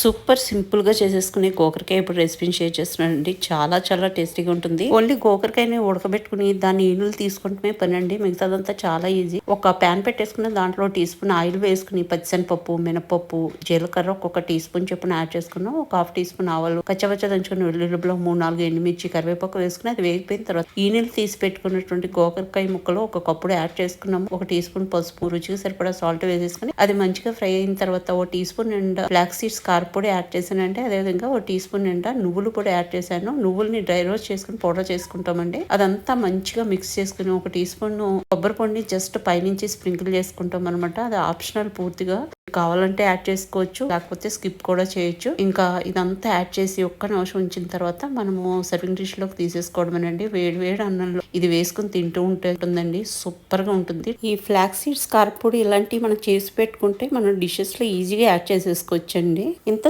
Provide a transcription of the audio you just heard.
Super simple గా చేసేసుకునే గోకరకాయ ఇప్పుడు రెసిపీని షేర్ చేస్తున్నానండి. చాలా చాలా టేస్టీగా ఉంటుంది. ఓన్లీ గోకరకాయని ఉడకబెట్టుకుని దాన్ని ఈనులు తీసుకుంటమే పని అండి. మిగతాదంతా చాలా ఈజీ. ఒక ప్యాన్ పెట్టేసుకుని దాంట్లో టీ స్పూన్ ఆయిల్ వేసుకుని పచ్చిశనగపప్పు, మినపప్పు, జీలకర్ర ఒక్కొక్క టీ స్పూన్ చొప్పున యాడ్ చేసుకున్నాం. ఒక హాఫ్ టీ స్పూన్ ఆవాలు, కచ్చపచ్చ దంచుకుని వెల్లుల్లిలో 3-4 ఎండుమిర్చి, కరివేపాకు వేసుకుని అది వేగిపోయిన తర్వాత ఈనెలు తీసి పెట్టుకున్నటువంటి గోకరకాయ ముక్కలు ఒక కప్పుడు యాడ్ చేసుకున్నాము. ఒక టీ స్పూన్ పసుపు, రుచికి సరిపడా సాల్ట్ వేసేసుకుని అది మంచిగా ఫ్రై అయిన తర్వాత ఒక టీ స్పూన్ నిండా ఫ్లాక్స్ సీడ్స్ పొడి యాడ్ చేశానంటే, అదేవిధంగా ఒక టీ స్పూన్ నిండా నువ్వులు పొడి యాడ్ చేశాను. నువ్వుల్ని డ్రై రోస్ట్ చేసుకుని పౌడర్ చేసుకుంటామండి. అదంతా మంచిగా మిక్స్ చేసుకుని ఒక టీ స్పూన్ కొబ్బరి పొడిని జస్ట్ పైనుంచి స్ప్రింకిల్ చేసుకుంటాం అనమాట. అది ఆప్షనల్ పూర్తిగా. కావాలంటే యాడ్ చేసుకోవచ్చు, లేకపోతే స్కిప్ కూడా చేయొచ్చు. ఇంకా ఇదంతా యాడ్ చేసి ఒక్క నిమిషం ఉంచిన తర్వాత మనము సర్వింగ్ డిష్ లోకి తీసేసుకోవడమేనండి. వేడి వేడి అన్నంలో ఇది వేసుకుని తింటూ ఉంటుందండి. సూపర్ గా ఉంటుంది. ఈ ఫ్లాక్స్ సీడ్స్ కారపొడి ఇలాంటివి మనం చేసి పెట్టుకుంటే మనం డిషెస్ లో ఈజీగా యాడ్ చేసేసుకోవచ్చండి. ఇంత